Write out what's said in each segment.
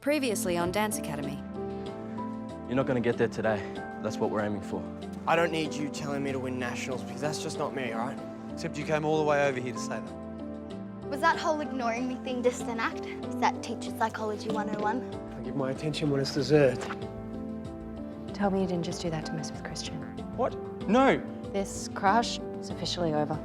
Previously on Dance Academy. You're not going to get there today. That's what we're aiming for. I don't need you telling me to win nationals because that's just not me, all right? Except you came all the way over here to say that. Was that whole ignoring me thing just an act? Is that teacher psychology 101? I give my attention when it's deserved. Tell me you didn't just do that to mess with Christian. What? No. This crush is officially over.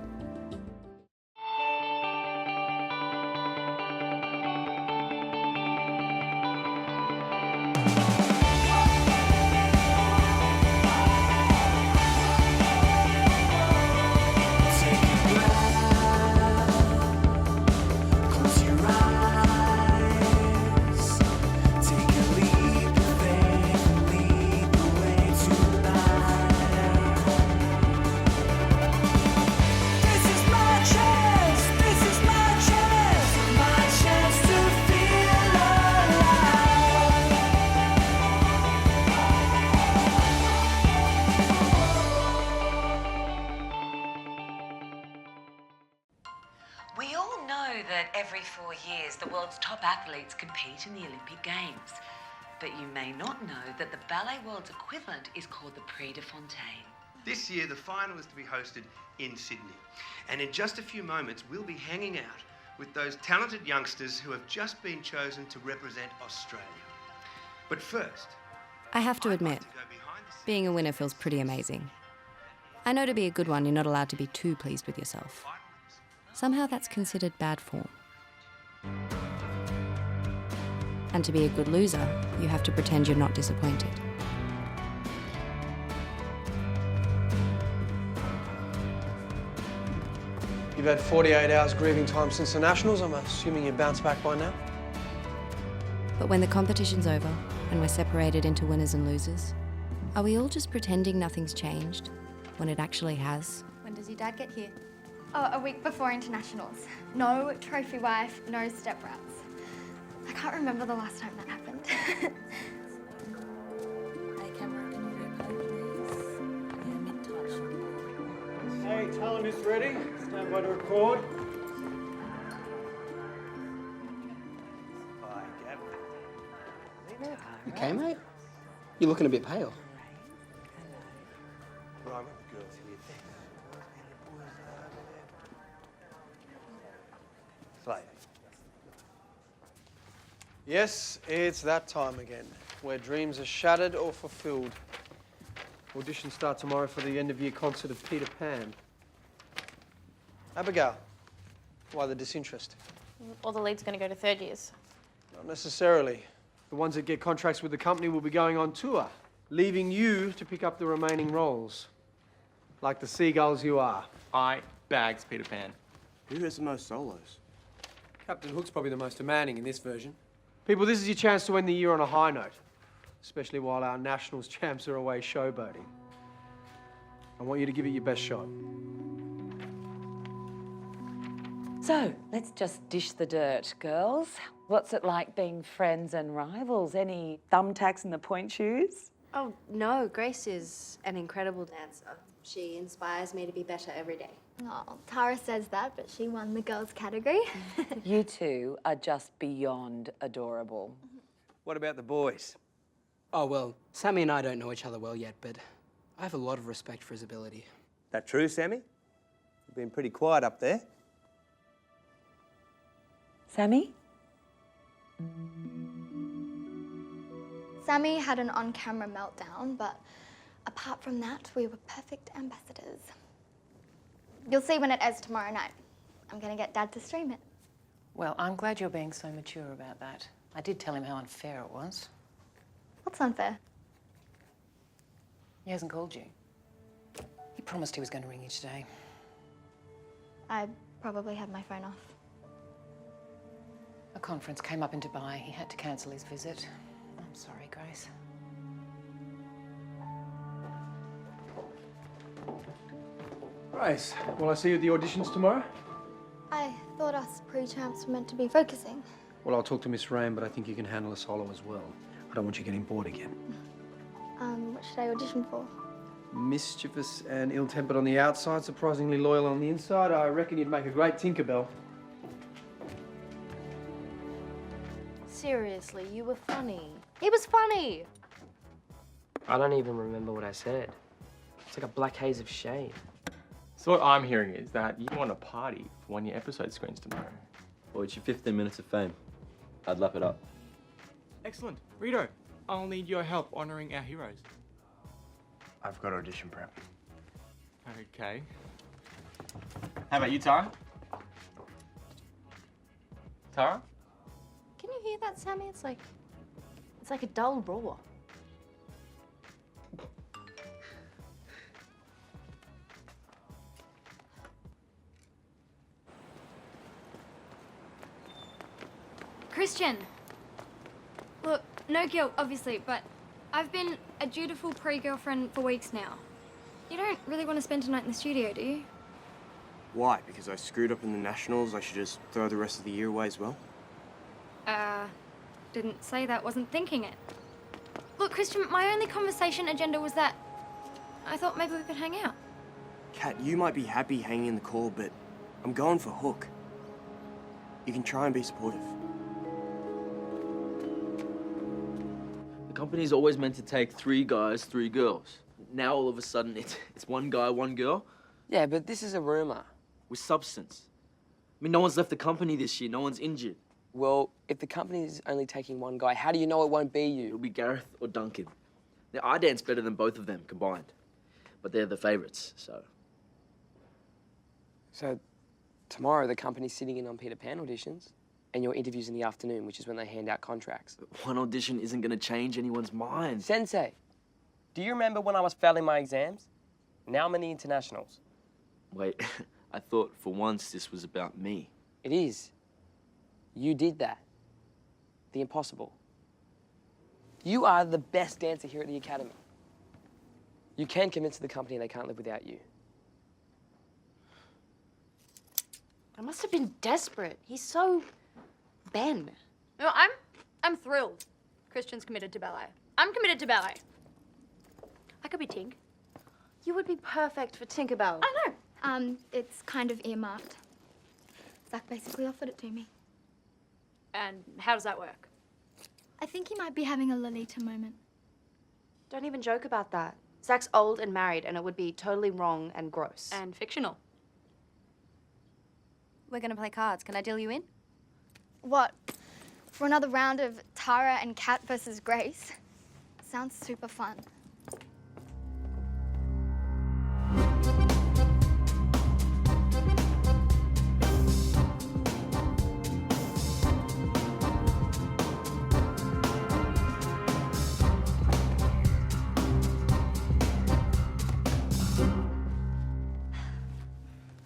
We all know that every 4 years the world's top athletes compete in the Olympic Games. But you may not know that the ballet world's equivalent is called the Prix de Fonteyn. This year, the final is to be hosted in Sydney. And in just a few moments, we'll be hanging out with those talented youngsters who have just been chosen to represent Australia. But first, I have to admit, being a winner feels pretty amazing. I know to be a good one, you're not allowed to be too pleased with yourself. Somehow that's considered bad form. And to be a good loser, you have to pretend you're not disappointed. You've had 48 hours grieving time since the nationals. I'm assuming you bounced back by now. But when the competition's over and we're separated into winners and losers, are we all just pretending nothing's changed when it actually has? When does your dad get here? Oh, a week before internationals. No trophy wife, no step brats. I can't remember the last time that happened. Hey, talent is ready. Stand by to record. You okay, mate? You're looking a bit pale. right with the girls here. Play. Yes, it's that time again, where dreams are shattered or fulfilled. Auditions start tomorrow for the end-of-year concert of Peter Pan. Abigail, why the disinterest? All the leads are going to go to third years. Not necessarily. The ones that get contracts with the company will be going on tour, leaving you to pick up the remaining roles. Like the seagulls you are. I bags Peter Pan. Who has the most solos? Captain Hook's probably the most demanding in this version. People, this is your chance to end the year on a high note, especially while our nationals champs are away showboating. I want you to give it your best shot. So, let's just dish the dirt, girls. What's it like being friends and rivals? Any thumbtacks in the point shoes? Oh, no, Grace is an incredible dancer. She inspires me to be better every day. Oh, Tara says that, but she won the girls' category. You two are just beyond adorable. What about the boys? Oh, well, Sammy and I don't know each other well yet, but I have a lot of respect for his ability. That true, Sammy? You've been pretty quiet up there. Sammy? Sammy had an on-camera meltdown, but apart from that, we were perfect ambassadors. You'll see when it airs tomorrow night. I'm going to get Dad to stream it. Well, I'm glad you're being so mature about that. I did tell him how unfair it was. What's unfair? He hasn't called you. He promised he was going to ring you today. I probably had my phone off. A conference came up in Dubai. He had to cancel his visit. I'm sorry, Grace. Grace, will I see you at the auditions tomorrow? I thought us pre-champs were meant to be focusing. Well, I'll talk to Miss Rain, but I think you can handle a solo as well. I don't want you getting bored again. What should I audition for? Mischievous and ill-tempered on the outside, surprisingly loyal on the inside. I reckon you'd make a great Tinkerbell. Seriously, you were funny. He was funny. I don't even remember what I said. It's like a black haze of shame. So what I'm hearing is that you want a party for when your episode screens tomorrow. Well, it's your 15 minutes of fame. I'd lap it up. Excellent. Rito, I'll need your help honouring our heroes. I've got audition prep. Okay. How about you, Tara? Tara? Can you hear that, Sammy? It's like a dull roar. Christian! Look, no guilt, obviously, but I've been a dutiful pre-girlfriend for weeks now. You don't really want to spend tonight in the studio, do you? Why? Because I screwed up in the Nationals, I should just throw the rest of the year away as well? Didn't say that, wasn't thinking it. Look, Christian, my only conversation agenda was that I thought maybe we could hang out. Kat, you might be happy hanging in the call, but I'm going for Hook. You can try and be supportive. The company's always meant to take 3 guys, 3 girls. Now all of a sudden it's 1 guy, 1 girl. Yeah, but this is a rumour. With substance. I mean, no one's left the company this year, no one's injured. Well, if the company is only taking 1 guy, how do you know it won't be you? It'll be Gareth or Duncan. Now, I dance better than both of them combined. But they're the favourites, so... So, tomorrow the company's sitting in on Peter Pan auditions, and your interview's in the afternoon, which is when they hand out contracts. One audition isn't going to change anyone's mind. Sensei, do you remember when I was failing my exams? Now I'm in the internationals. Wait, I thought for once this was about me. It is. You did that. The impossible. You are the best dancer here at the academy. You can convince the company they can't live without you. I must have been desperate. He's so Ben. No, I'm thrilled. Christian's committed to ballet. I'm committed to ballet. I could be Tink. You would be perfect for Tinkerbell. I know. It's kind of earmarked. Zach basically offered it to me. And how does that work? I think he might be having a Lolita moment. Don't even joke about that. Zach's old and married, and it would be totally wrong and gross. And fictional. We're gonna play cards. Can I deal you in? What? For another round of Tara and Kat versus Grace? Sounds super fun.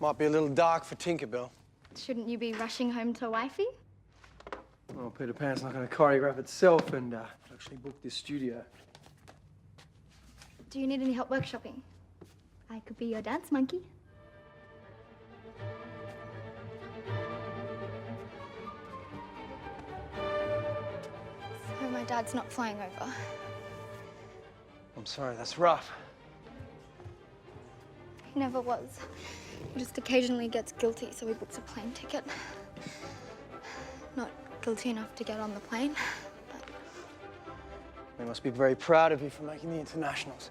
Might be a little dark for Tinkerbell. Shouldn't you be rushing home to wifey? Well, Peter Pan's not going to choreograph itself and actually book this studio. Do you need any help workshopping? I could be your dance monkey. So my dad's not flying over. I'm sorry, that's rough. He never was. He just occasionally gets guilty, so he books a plane ticket. Not guilty enough to get on the plane, but... They must be very proud of you for making the internationals.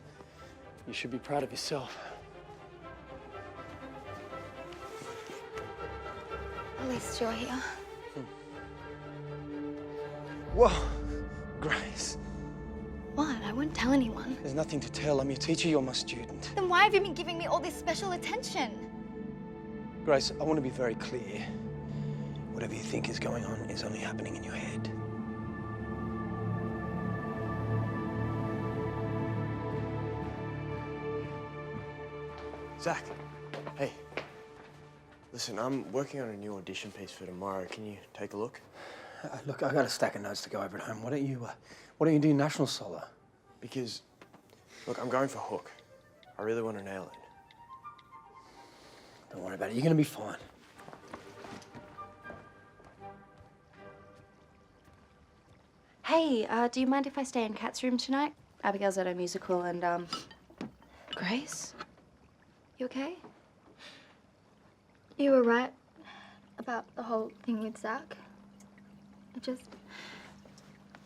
You should be proud of yourself. At least you're here. Whoa, Grace. What? I won't tell anyone. There's nothing to tell. I'm your teacher, you're my student. Then why have you been giving me all this special attention? Grace, I want to be very clear. Whatever you think is going on is only happening in your head. Zach, hey. Listen, I'm working on a new audition piece for tomorrow. Can you take a look? Look, I got a stack of notes to go over at home. Why don't you do national solo? Because, look, I'm going for Hook. I really want to nail it. Don't worry about it. You're going to be fine. Hey, do you mind if I stay in Kat's room tonight? Abigail's at a musical and, Grace? You okay? You were right about the whole thing with Zach.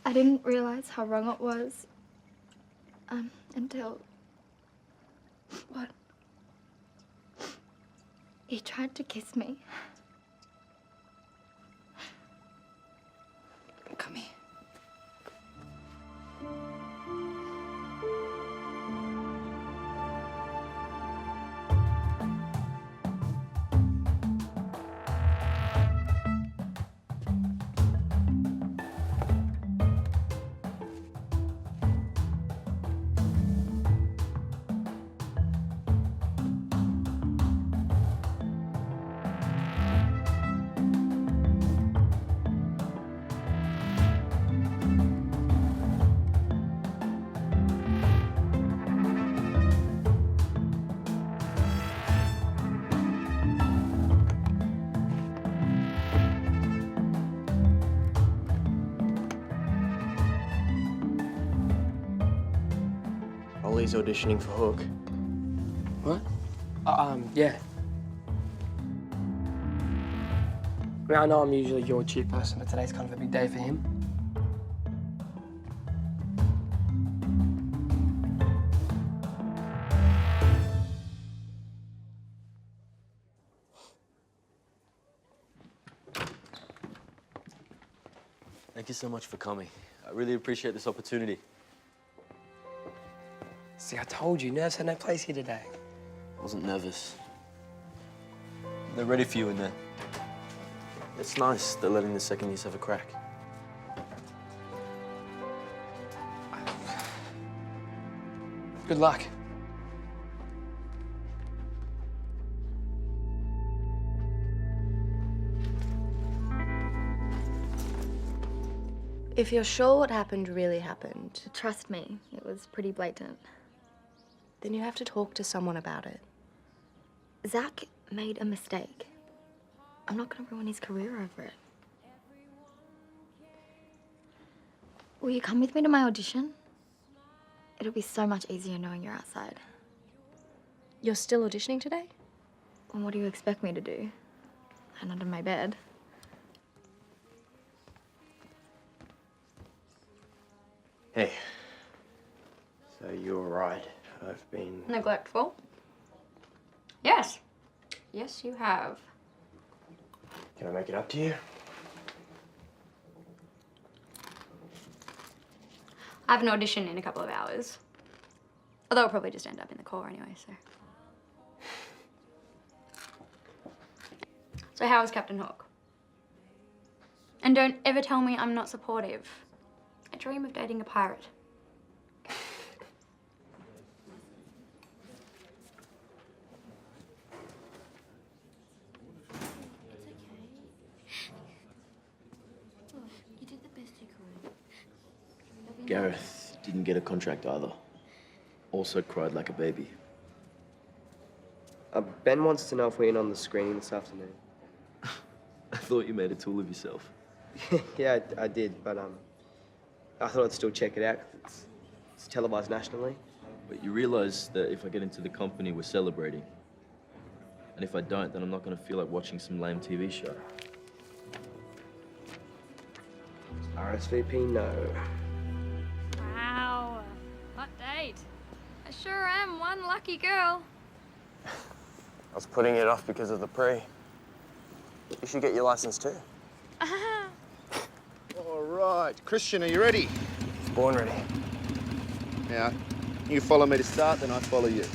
I didn't realize how wrong it was until... What? He tried to kiss me. Come here. Ollie's auditioning for Hook. What? Yeah. I mean, I know I'm usually your cheer person, but today's kind of a big day for him. Thank you so much for coming. I really appreciate this opportunity. See, I told you, nerves had no place here today. I wasn't nervous. They're ready for you in there. It's nice they're letting the second years have a crack. Good luck. If you're sure what happened really happened, Trust me, it was pretty blatant. then you have to talk to someone about it. Zach made a mistake. I'm not gonna ruin his career over it. Will you come with me to my audition? It'll be so much easier knowing you're outside. You're still auditioning today? And what do you expect me to do? Hide under my bed? Hey. So you're right. I've been... Neglectful? Yes. Yes, you have. Can I make it up to you? I have an audition in a couple of hours. Although I'll probably just end up in the core anyway, so. So how is Captain Hook? And don't ever tell me I'm not supportive. I dream of dating a pirate. Gareth didn't get a contract either. Also cried like a baby. Ben wants to know if we're in on the screening this afternoon. I thought you made a tool of yourself. Yeah, I did, but I thought I'd still check it out. It's televised nationally. But you realize that if I get into the company, we're celebrating. And if I don't, then I'm not going to feel like watching some lame TV show. RSVP, no. Wow. Hot date. I sure am one lucky girl. I was putting it off because of the Prix. You should get your license too. All right. Christian, are you ready? Born ready. Now, you follow me to start, then I follow you.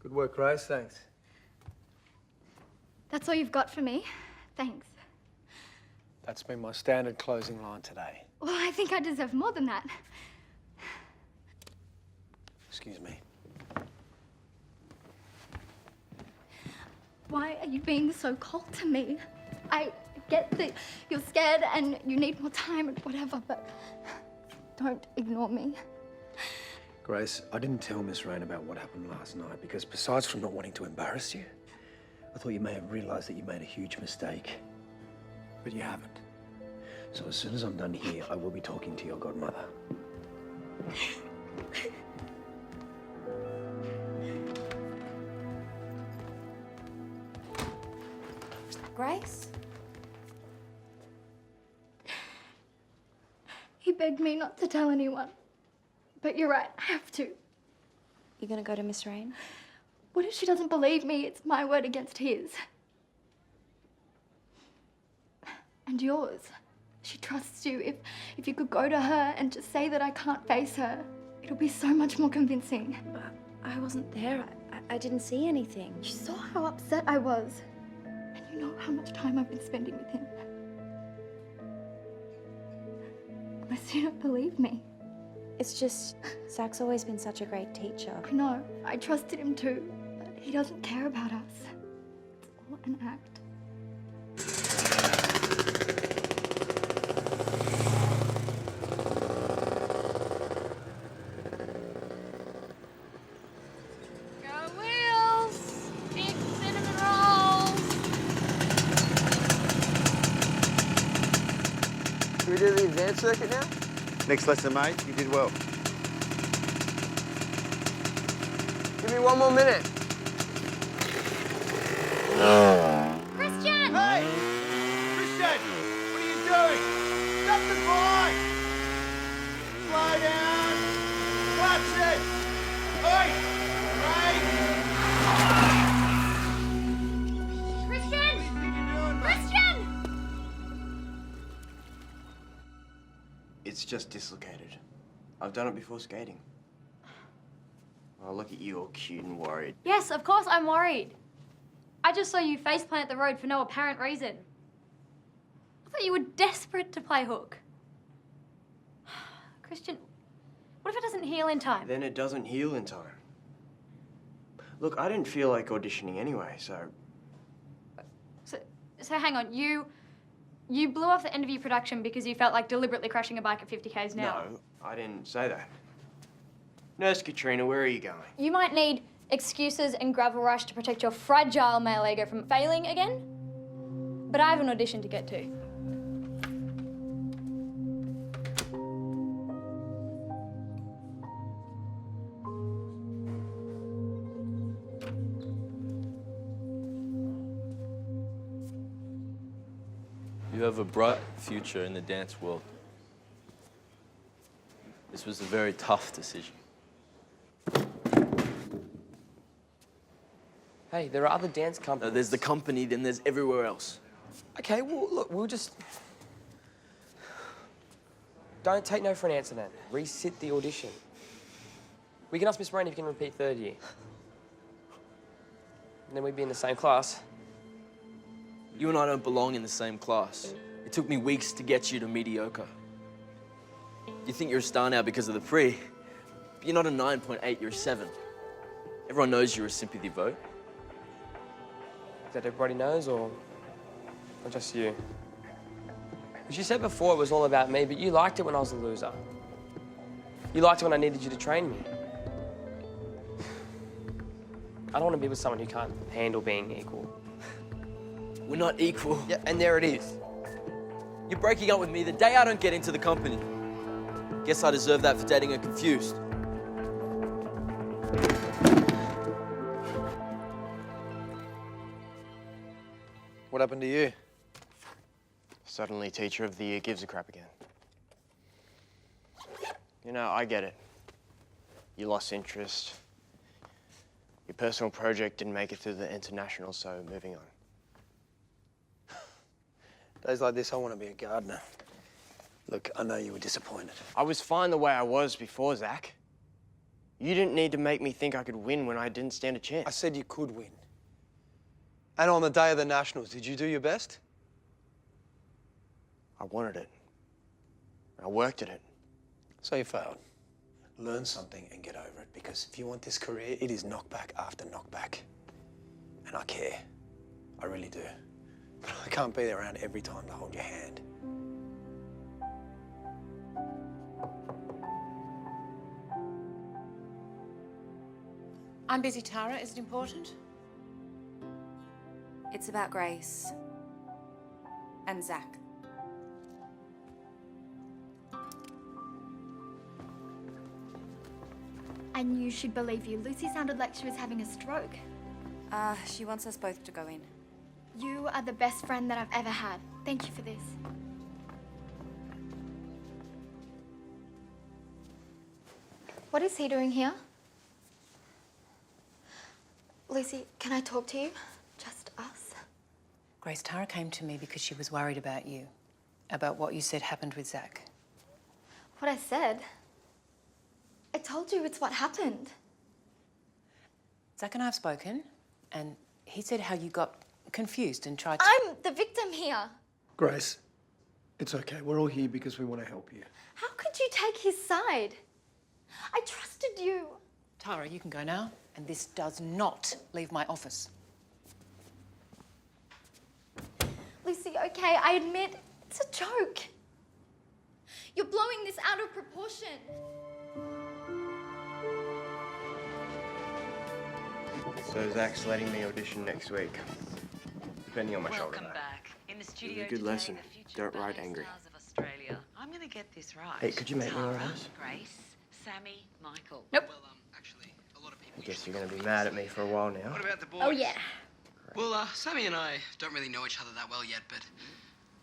Good work, Grace. Thanks. That's all you've got for me? Thanks. That's been my standard closing line today. Well, I think I deserve more than that. Excuse me. Why are you being so cold to me? I get that you're scared and you need more time and whatever, but don't ignore me. Grace, I didn't tell Miss Rain about what happened last night because besides from not wanting to embarrass you, I thought you may have realised that you made a huge mistake. But you haven't. So as soon as I'm done here, I will be talking to your godmother. Grace? He begged me not to tell anyone. But you're right, I have to. You gonna go to Miss Rain? What if she doesn't believe me? It's my word against his. And yours. She trusts you. If you could go to her and just say that I can't face her, it'll be so much more convincing. But I wasn't there. I didn't see anything. You saw how upset I was. And you know how much time I've been spending with him. Unless you don't believe me. It's just, Zach's always been such a great teacher. I know. I trusted him too. But he doesn't care about us. It's all an act. Go Wheels! Big cinnamon rolls! Can we do the advanced circuit now? Next lesson, mate. You did well. Give me 1 more minute. Christian! Hey! Christian! What are you doing? Stop the bike! Slow down! Clutch it! Oi! Hey! Christian! What do you think you're doing, mate? Christian! It's just dislocated. I've done it before skating. Oh, look at you all cute and worried. Yes, of course I'm worried. I just saw you faceplant the road for no apparent reason. I thought you were desperate to play hook. Christian, what if it doesn't heal in time? Then it doesn't heal in time. Look, I didn't feel like auditioning anyway, so... So hang on, you blew off the end of your production because you felt like deliberately crashing a bike at 50 k's an hour. No, I didn't say that. Nurse Katrina, where are you going? You might need excuses and gravel rush to protect your fragile male ego from failing again, but I have an audition to get to. You have a bright future in the dance world. This was a very tough decision. Hey, there are other dance companies. There's the company, then there's everywhere else. Okay, well, look, we'll just... Don't take no for an answer then. Resit the audition. We can ask Miss Rain if you can repeat third year. And then we'd be in the same class. You and I don't belong in the same class. It took me weeks to get you to mediocre. You think you're a star now because of the Prix. You're not a 9.8, you're a 7. Everyone knows you're a sympathy vote. That everybody knows, or just you? As you said before, it was all about me, but you liked it when I was a loser. You liked it when I needed you to train me. I don't want to be with someone who can't handle being equal. We're not equal. Yeah, and there it is. You're breaking up with me the day I don't get into the company. Guess I deserve that for dating a confused. What happened to you? Suddenly, Teacher of the Year gives a crap again. You know, I get it. You lost interest. Your personal project didn't make it through the international, so moving on. Days like this, I want to be a gardener. Look, I know you were disappointed. I was fine the way I was before, Zach. You didn't need to make me think I could win when I didn't stand a chance. I said you could win. And on the day of the Nationals, did you do your best? I wanted it. I worked at it. So you failed. Learn something and get over it, because if you want this career, it is knockback after knockback. And I care. I really do. But I can't be around every time to hold your hand. I'm busy, Tara. Is it important? It's about Grace and Zach. I knew she'd believe you. Lucy sounded like she was having a stroke. She wants us both to go in. You are the best friend that I've ever had. Thank you for this. What is he doing here? Lucy, can I talk to you? Just us? Grace, Tara came to me because she was worried about you, about what you said happened with Zach. What I said? I told you it's what happened. Zach and I have spoken, and he said how you got confused and tried to... I'm the victim here. Grace, it's okay. We're all here because we want to help you. How could you take his side? I trusted you. Tara, you can go now, and this does not leave my office. Lucy, okay, I admit it's a joke. You're blowing this out of proportion. So Zach's letting me audition next week. Depending on my shoulder. Welcome back. In the studio It was a good today, lesson. the future Don't write ballet angry. stars of Australia. I'm going to get this right. Hey, could you make me one of Tara, those? Grace, Sammy, Michael. Nope. I guess you're going to be mad at me for a while now. What about the boys? Oh, yeah. Well, Sammy and I don't really know each other that well yet, but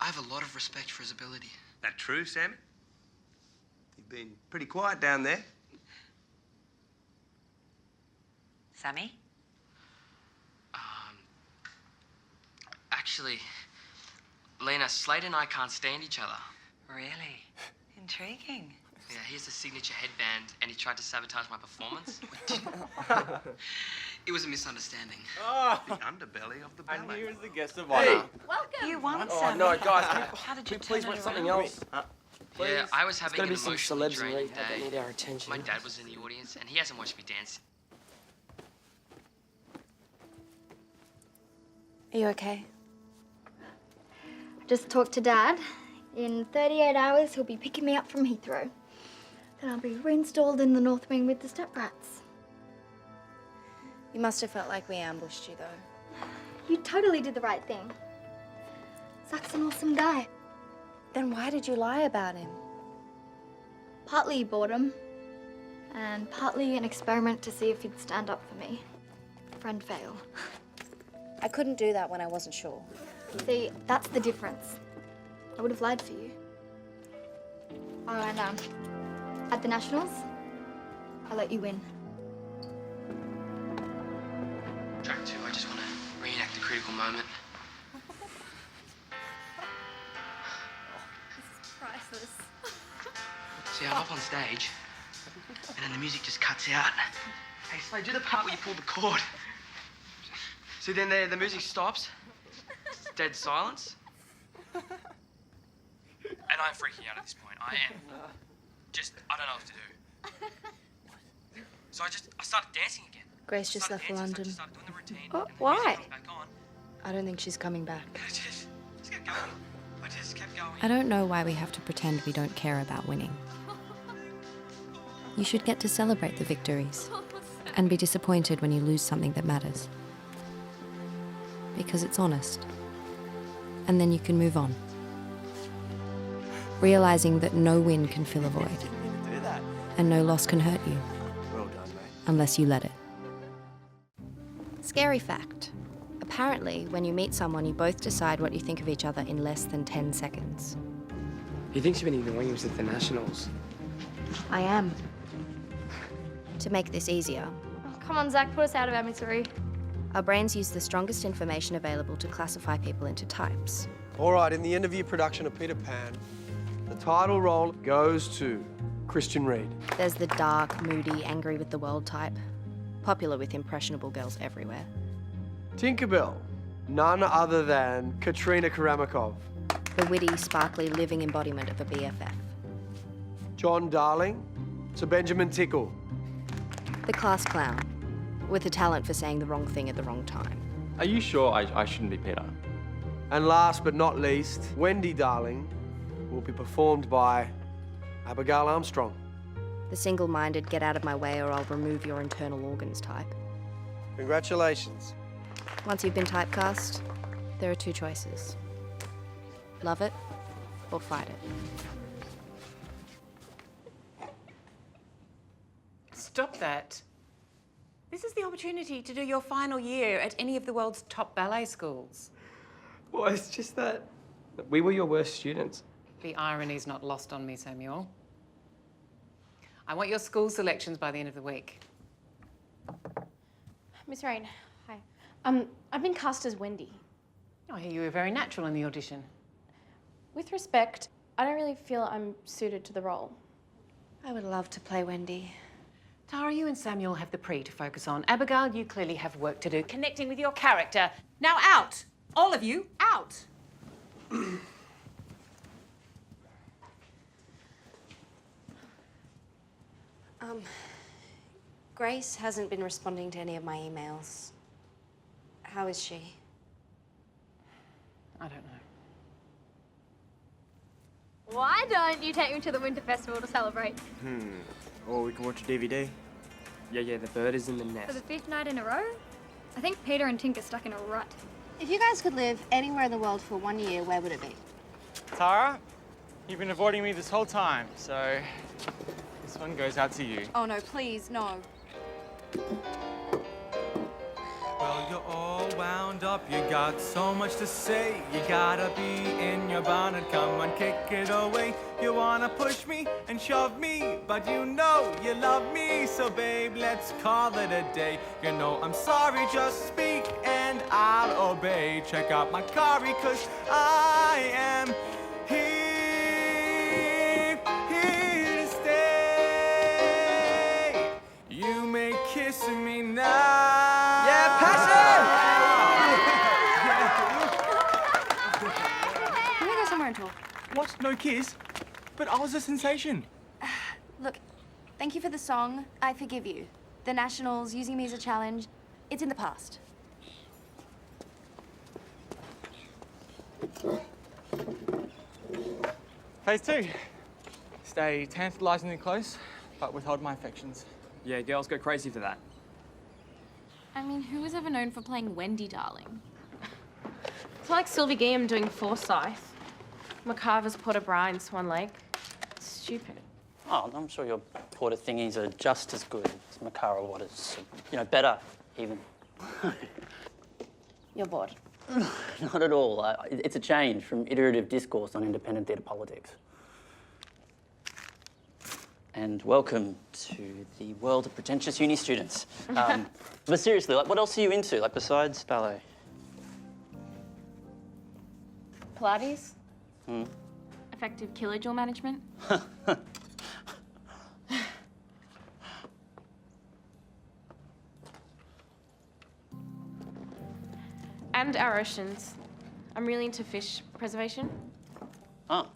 I have a lot of respect for his ability. That true, Sammy? You've been pretty quiet down there. Sammy? Actually, Lena, Slade and I can't stand each other. Really? Intriguing. Yeah, he has a signature headband, and he tried to sabotage my performance. It was a misunderstanding. The underbelly of the ballet. And here's the guest of Hey. honor. Welcome. You won, Oh, Sammy. no, guys, How did you please turn want it something around? else? Yeah, I was having gotta an be some emotionally celebs draining that day. need our attention. My dad was in the audience, and he hasn't watched me dance. Are you okay? Just talked to Dad. In 38 hours, he'll be picking me up from Heathrow. Then I'll be reinstalled in the North Wing with the step-brats. You must have felt like we ambushed you, though. You totally did the right thing. Zach's an awesome guy. Then why did you lie about him? Partly boredom, and partly an experiment to see if he'd stand up for me. Friend fail. I couldn't do that when I wasn't sure. See, that's the difference. I would have lied for you. Oh, and at the Nationals, I let you win. Track 2, I just want to reenact the critical moment. This is priceless. See, I'm up on stage, and then the music just cuts out. Hey, Slade, do the part where you pull the cord. See, then the music stops. It's dead silence. And I'm freaking out at this point. I am. I don't know what to do. So I started dancing again. Grace just left for London. Oh, why? I don't think she's coming back. Just kept going. I just kept going. I don't know why we have to pretend we don't care about winning. You should get to celebrate the victories and be disappointed when you lose something that matters. Because it's honest. And then you can move on. Realizing that no win can fill a void. And no loss can hurt you. Well done, mate. Unless you let it. Scary fact. Apparently, when you meet someone, you both decide what you think of each other in less than 10 seconds. He thinks you've been ignoring him at the Nationals. I am. To make this easier, Oh, come on, Zach, put us out of our misery. our brains use the strongest information available to classify people into types. All right, in the end of your production of Peter Pan, the title role goes to Christian Reed. There's the dark, moody, angry with the world type, popular with impressionable girls everywhere. Tinkerbell, none other than Katrina Karamakov. The witty, sparkly, living embodiment of a BFF. John Darling, Sir Benjamin Tickle. The class clown, with a talent for saying the wrong thing at the wrong time. Are you sure I shouldn't be Peter? And last but not least, Wendy Darling will be performed by Abigail Armstrong. The single-minded, get out of my way or I'll remove your internal organs type. Congratulations. Once you've been typecast, there are two choices. Love it or fight it. Stop that. This is the opportunity to do your final year at any of the world's top ballet schools. Well, it's just that we were your worst students. The irony's not lost on me, Samuel. I want your school selections by the end of the week. Miss Rain, hi. I've been cast as Wendy. I hear you were very natural in the audition. With respect, I don't really feel I'm suited to the role. I would love to play Wendy. Tara, you and Samuel have the Prix to focus on. Abigail, you clearly have work to do connecting with your character. Now out! All of you, out! Grace hasn't been responding to any of my emails. How is she? I don't know. Why don't you take me to the Winter Festival to celebrate? Or we can watch a DVD. Yeah, the bird is in the For nest. the 5th night in a row? I think Peter and Tink are stuck in a rut. If you guys could live anywhere in the world for 1 year, where would it be? Tara, you've been avoiding me this whole time, so this one goes out to you. Oh no, please, no. Well, you're all wound up, you got so much to say. You gotta be in your bonnet, come on, kick it away. You wanna push me and shove me, but you know you love me. So babe, let's call it a day. You know I'm sorry, just speak and I'll obey. Check out my car, 'cause I am here to stay. You may kiss me now. Yeah, Can we go somewhere and talk? What? No kiss? But I was a sensation. Look, thank you for the song. I forgive you. The Nationals, using me as a challenge, it's in the past. Phase 2. Stay tantalisingly close, but withhold my affections. Yeah, girls go crazy for that. I mean, who was ever known for playing Wendy, darling? It's like Sylvie Guillaume doing Forsyth. McCarver's Porter Bra in Swan Lake. It's stupid. Oh, I'm sure your Porter thingies are just as good as Macara Waters. You know, better, even. You're bored. Not at all. It's a change from iterative discourse on independent theatre politics. And welcome to the world of pretentious uni students. But seriously, like, what else are you into, like, besides ballet? Pilates? Effective kilojoule management? And our oceans. I'm really into fish preservation. Oh.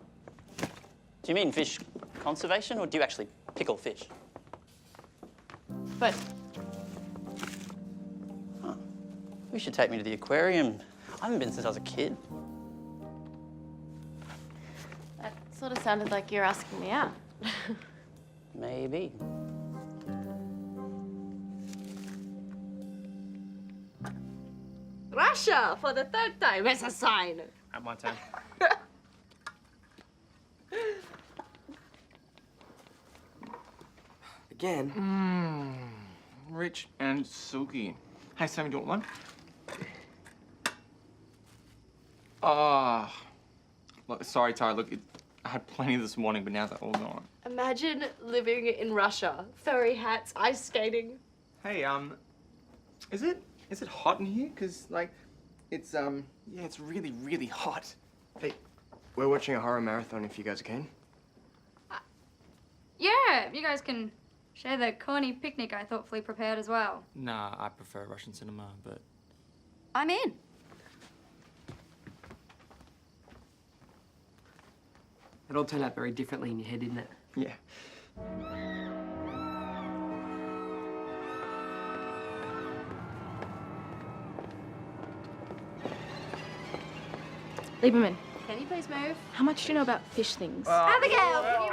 Do you mean fish conservation, or do you actually pickle fish? But You should take me to the aquarium. I haven't been since I was a kid. that sort of sounded like you're asking me out. Maybe. Russia for the 3rd time as a sign. At my time. Again? Rich and silky. Hey, Sammy, do you want one? Look, sorry, Ty. Look, I had plenty this morning, but now they're all gone. Imagine living in Russia. Furry hats, ice skating. Hey, is it hot in here? Cause like, it's yeah, it's really, really hot. Hey, we're watching a horror marathon if you guys are keen. Yeah, you guys can share the corny picnic I thoughtfully prepared as well. Nah, I prefer Russian cinema, but... I'm in. It all turned out very differently in your head, didn't it? Yeah. Lieberman, can you please move? How much do you know about fish things? Abigail, can you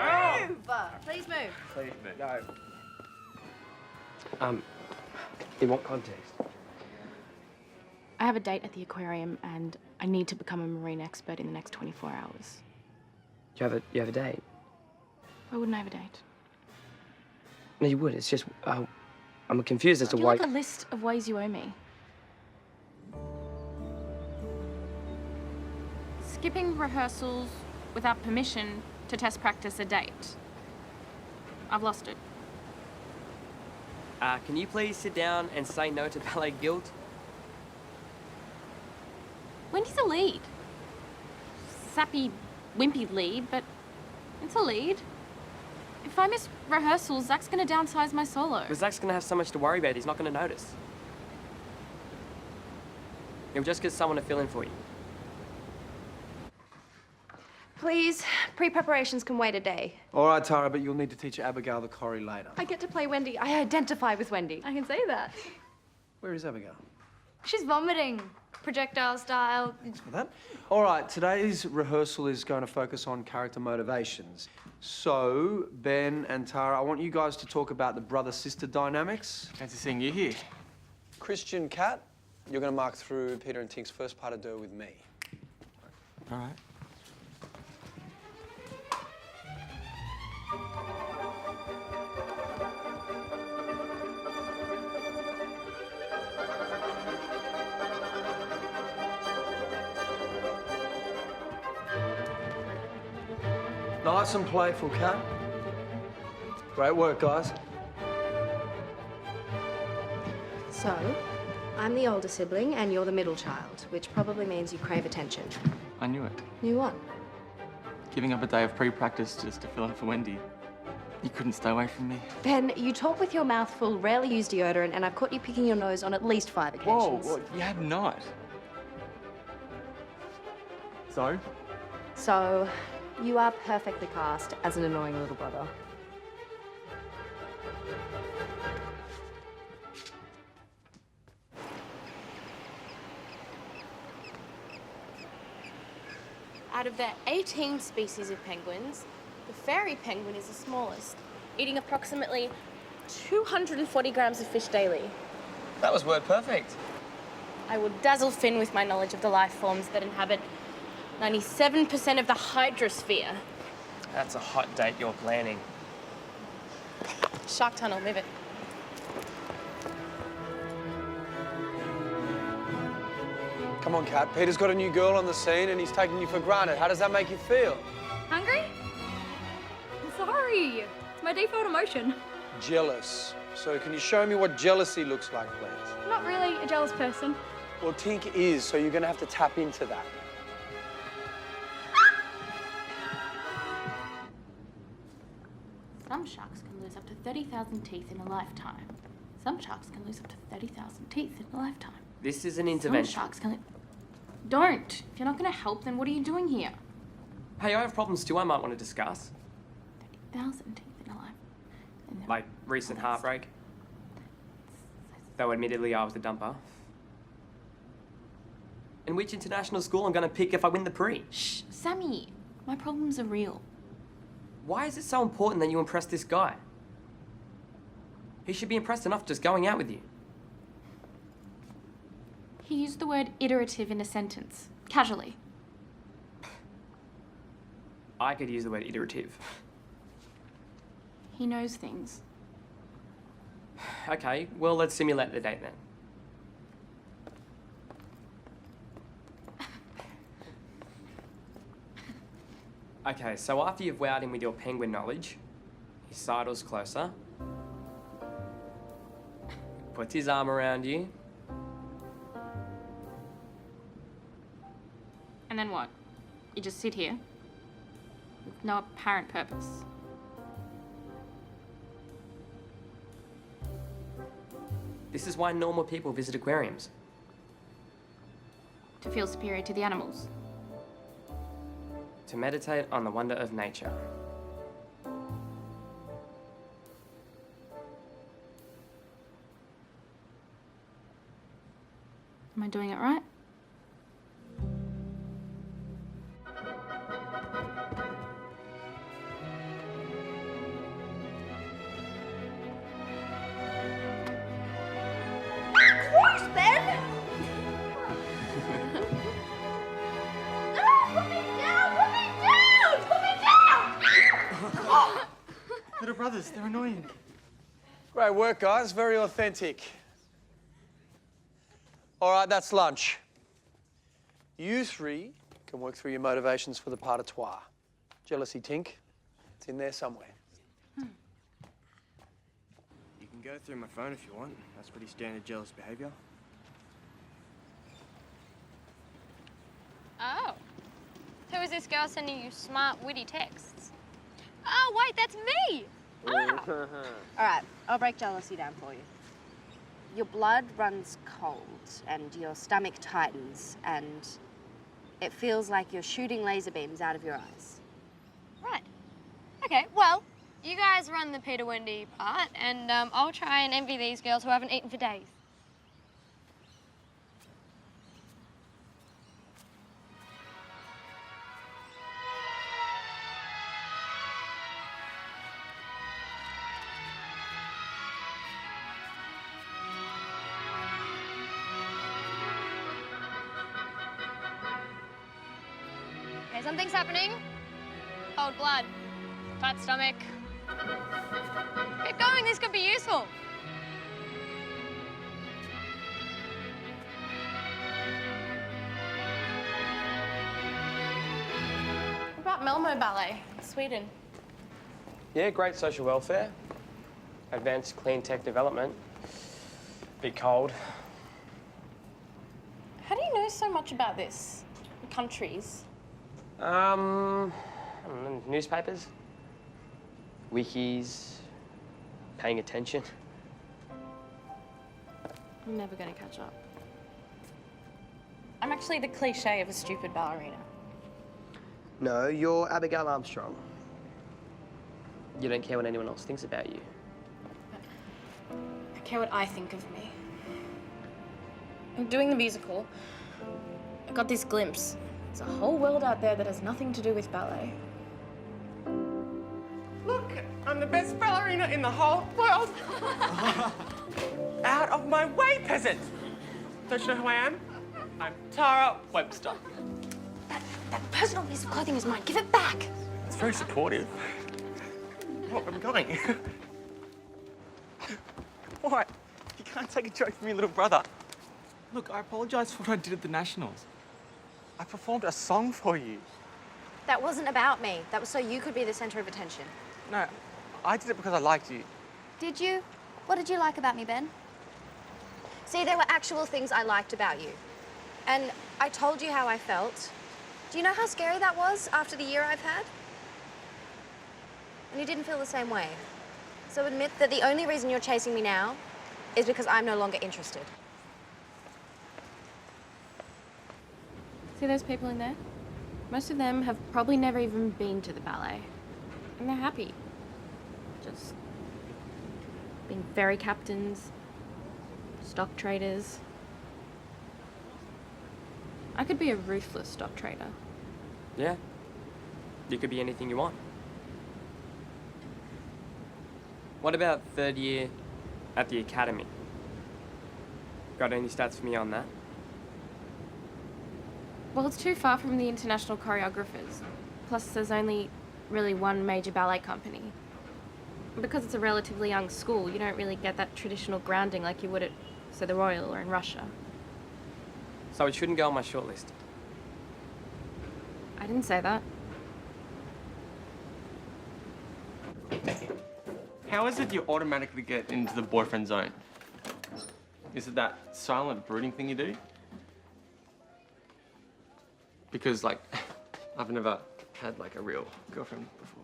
move? Please move. Please, no. In what context? I have a date at the aquarium and I need to become a marine expert in the next 24 hours. You have a date? Why wouldn't I have a date? No, you would. It's just, I'm confused as to Do you why... like a list of ways you owe me? Skipping rehearsals without permission to test practice a date. I've lost it. Can you please sit down and say no to ballet guilt? Wendy's a lead. Sappy, wimpy lead, but it's a lead. If I miss rehearsals, Zach's gonna downsize my solo. But Zach's gonna have so much to worry about, he's not gonna notice. He'll just get someone to fill in for you. Please, pre-preparations can wait a day. All right, Tara, but you'll need to teach Abigail the choreo later. I get to play Wendy. I identify with Wendy. I can say that. Where is Abigail? She's vomiting. Projectile style. Thanks for that. All right, today's rehearsal is going to focus on character motivations. So, Ben and Tara, I want you guys to talk about the brother-sister dynamics. Fancy seeing you here. Christian, Kat, you're going to mark through Peter and Tink's first part of Do with me. All right. Nice and playful, Kat. Great work, guys. So, I'm the older sibling and you're the middle child, which probably means you crave attention. I knew it. Knew what? Giving up a day of pre-practice just to fill in for Wendy. You couldn't stay away from me. Ben, you talk with your mouth full, rarely use deodorant, and I've caught you picking your nose on at least 5 occasions. Whoa, you have not. So? So, you are perfectly cast as an annoying little brother. Out of the 18 species of penguins, the fairy penguin is the smallest, eating approximately 240 grams of fish daily. That was word perfect. I will dazzle Finn with my knowledge of the life forms that inhabit 97% of the hydrosphere. That's a hot date you're planning. Shark tunnel, move it. Come on, Kat. Peter's got a new girl on the scene and he's taking you for granted. How does that make you feel? Hungry? I'm sorry. It's my default emotion. Jealous. So can you show me what jealousy looks like, please? I'm not really a jealous person. Well, Tink is, so you're going to have to tap into that. Some sharks can lose up to 30,000 teeth in a lifetime. Some sharks can lose up to 30,000 teeth in a lifetime. This is an intervention. Some sharks can... Don't. If you're not going to help, then what are you doing here? Hey, I have problems too I might want to discuss. 30,000 teeth in a life. Like recent heartbreak. Though admittedly I was the dumper. And which international school I'm going to pick if I win the Prix. Shh, Sammy. My problems are real. Why is it so important that you impress this guy? He should be impressed enough just going out with you. He used the word iterative in a sentence, casually. I could use the word iterative. He knows things. Okay, well, let's simulate the date then. Okay, so after you've wowed him with your penguin knowledge, he sidles closer, puts his arm around you. And then what? You just sit here? With no apparent purpose. This is why normal people visit aquariums. To feel superior to the animals. To meditate on the wonder of nature. Am I doing it right? Christ, Ben! brothers. They're annoying. Great work, guys. Very authentic. All right, that's lunch. You three can work through your motivations for the pas de trois. Jealousy, Tink. It's in there somewhere. You can go through my phone if you want. That's pretty standard jealous behaviour. Oh. Who is this girl sending you smart, witty texts? Oh, wait, that's me! Ah. All right, I'll break jealousy down for you. Your blood runs cold and your stomach tightens and it feels like you're shooting laser beams out of your eyes. Right. Okay, well, you guys run the Peter Wendy part, and I'll try and envy these girls who haven't eaten for days. Okay, something's happening. Cold blood, tight stomach. Keep going, this could be useful. What about Malmo Ballet, Sweden? Yeah, great social welfare. Advanced clean tech development. Bit cold. How do you know so much about this? Countries? I don't know, newspapers, wikis, paying attention. I'm never going to catch up. I'm actually the cliche of a stupid ballerina. No, you're Abigail Armstrong. You don't care what anyone else thinks about you. I care what I think of me. I'm doing the musical. I got this glimpse. There's a whole world out there that has nothing to do with ballet. Look, I'm the best ballerina in the whole world. Out of my way, peasant! Don't you know who I am? I'm Tara Webster. That personal piece of clothing is mine. Give it back. It's very supportive. What, I'm going. What? You can't take a joke from your little brother. Look, I apologise for what I did at the Nationals. I performed a song for you. That wasn't about me. That was so you could be the centre of attention. No, I did it because I liked you. Did you? What did you like about me, Ben? See, there were actual things I liked about you. And I told you how I felt. Do you know how scary that was after the year I've had? And you didn't feel the same way. So admit that the only reason you're chasing me now is because I'm no longer interested. See those people in there? Most of them have probably never even been to the ballet. And they're happy. Just being ferry captains, stock traders. I could be a ruthless stock trader. Yeah. You could be anything you want. What about third year at the academy? Got any stats for me on that? Well, it's too far from the international choreographers. Plus, there's only really one major ballet company. Because it's a relatively young school, you don't really get that traditional grounding like you would at, say, the Royal or in Russia. So it shouldn't go on my shortlist. I didn't say that. How is it you automatically get into the boyfriend zone? Is it that silent brooding thing you do? Because, like, I've never had, like, a real girlfriend before.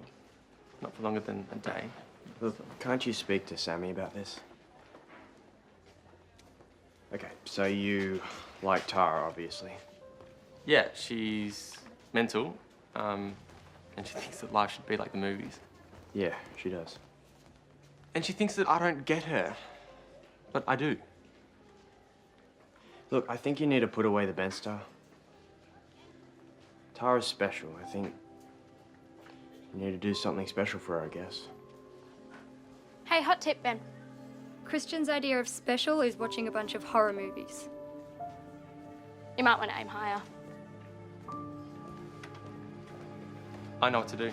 Not for longer than a day. Look, can't you speak to Sammy about this? Okay, so you like Tara, obviously. Yeah, she's mental, and she thinks that life should be like the movies. Yeah, she does. And she thinks that I don't get her, but I do. Look, I think you need to put away the Ben star. Tara's special. I think you need to do something special for her, I guess. Hey, hot tip, Ben. Christian's idea of special is watching a bunch of horror movies. You might want to aim higher. I know what to do.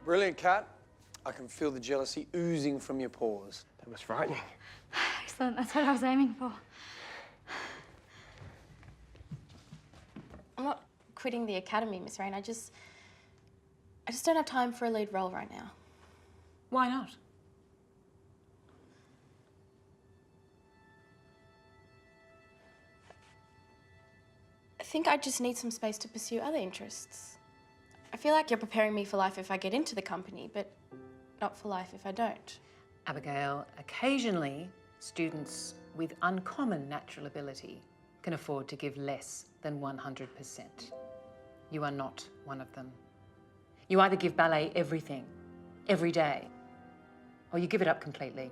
Brilliant, Kat. I can feel the jealousy oozing from your pores. That was frightening. Excellent, that's what I was aiming for. I'm not quitting the academy, Miss Rain. I just don't have time for a lead role right now. Why not? I think I just need some space to pursue other interests. I feel like you're preparing me for life if I get into the company, but not for life if I don't. Abigail, occasionally students with uncommon natural ability can afford to give less than 100%. You are not one of them. You either give ballet everything, every day, or you give it up completely.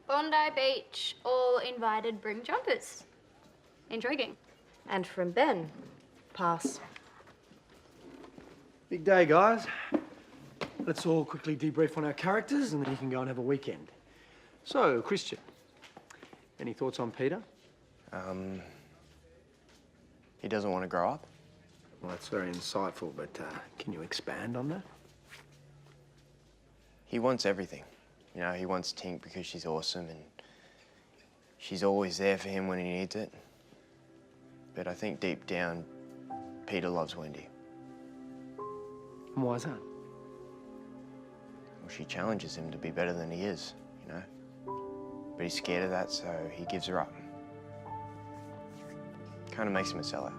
Bondi Beach, all invited, bring jumpers. Intriguing. And from Ben, pass. Big day, guys. Let's all quickly debrief on our characters and then you can go and have a weekend. So, Christian, any thoughts on Peter? He doesn't want to grow up. Well, that's very insightful, but can you expand on that? He wants everything. You know, he wants Tink because she's awesome and she's always there for him when he needs it. But I think deep down, Peter loves Wendy. And why is that? Well, she challenges him to be better than he is, you know? But he's scared of that, so he gives her up. Kind of makes him a sellout.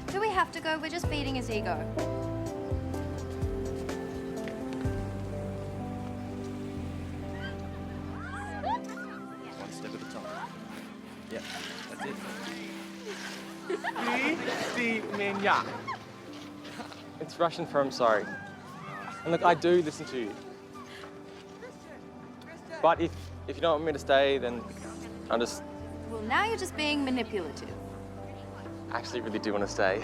Do we have to go? We're just feeding his ego. One step at a time. Yep, that's it. It's Russian for I'm sorry. And look, I do listen to you. But if you don't want me to stay, then I'll just... Well, now you're just being manipulative. I actually really do want to stay.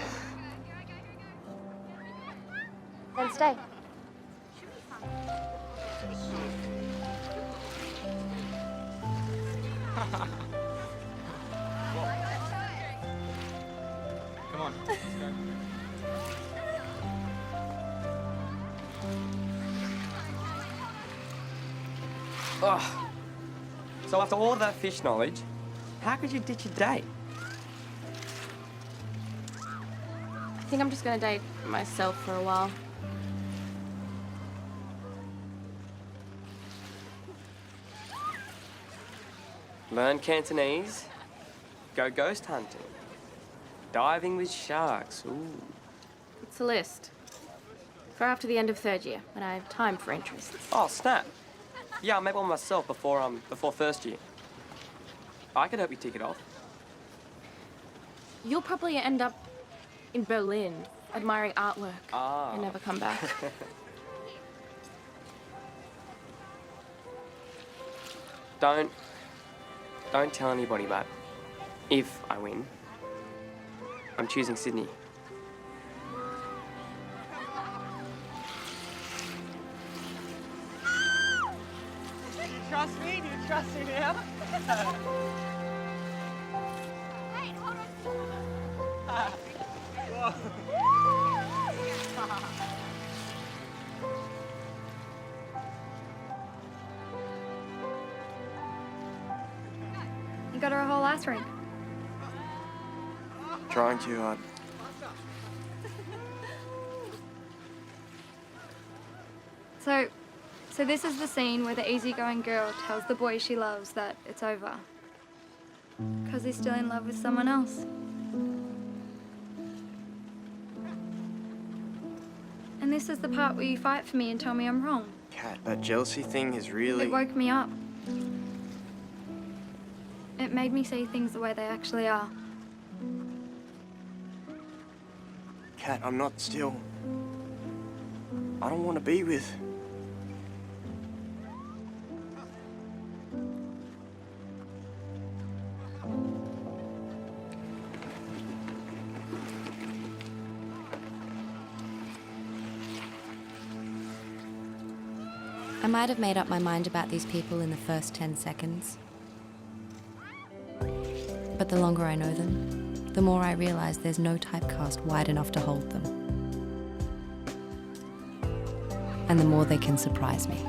Then stay. Come on, let's go. Oh. So after all that fish knowledge, how could you ditch your date? I think I'm just gonna date myself for a while. Learn Cantonese, go ghost hunting, diving with sharks, ooh. It's a list. For after the end of third year, when I have time for interests. Oh, snap. Yeah, I made one myself before first year. I could help you tick it off. You'll probably end up in Berlin, admiring artwork, and never come back. Don't tell anybody, but if I win, I'm choosing Sydney. Do you trust me? Do you trust me now? Hey, hold on. You got her a whole ice rink. Trying too hard. So this is the scene where the easygoing girl tells the boy she loves that it's over. Because because he's still in love with someone else. And this is the part where you fight for me and tell me I'm wrong. Kat, that jealousy thing is really... It woke me up. It made me see things the way they actually are. Kat, I'm not still... I don't want to be with... I might have made up my mind about these people in the first 10 seconds. But the longer I know them, the more I realise there's no typecast wide enough to hold them. And the more they can surprise me.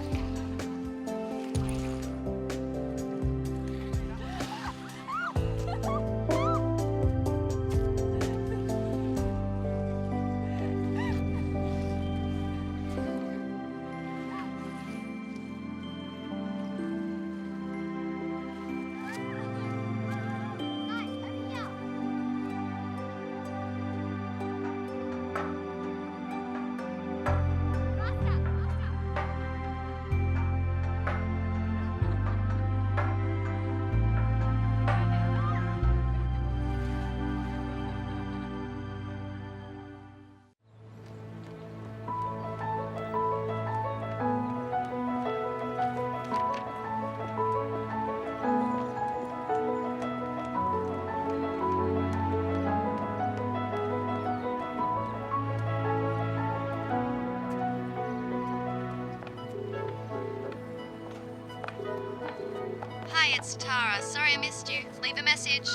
Hi, it's Tara. Sorry I missed you. Leave a message.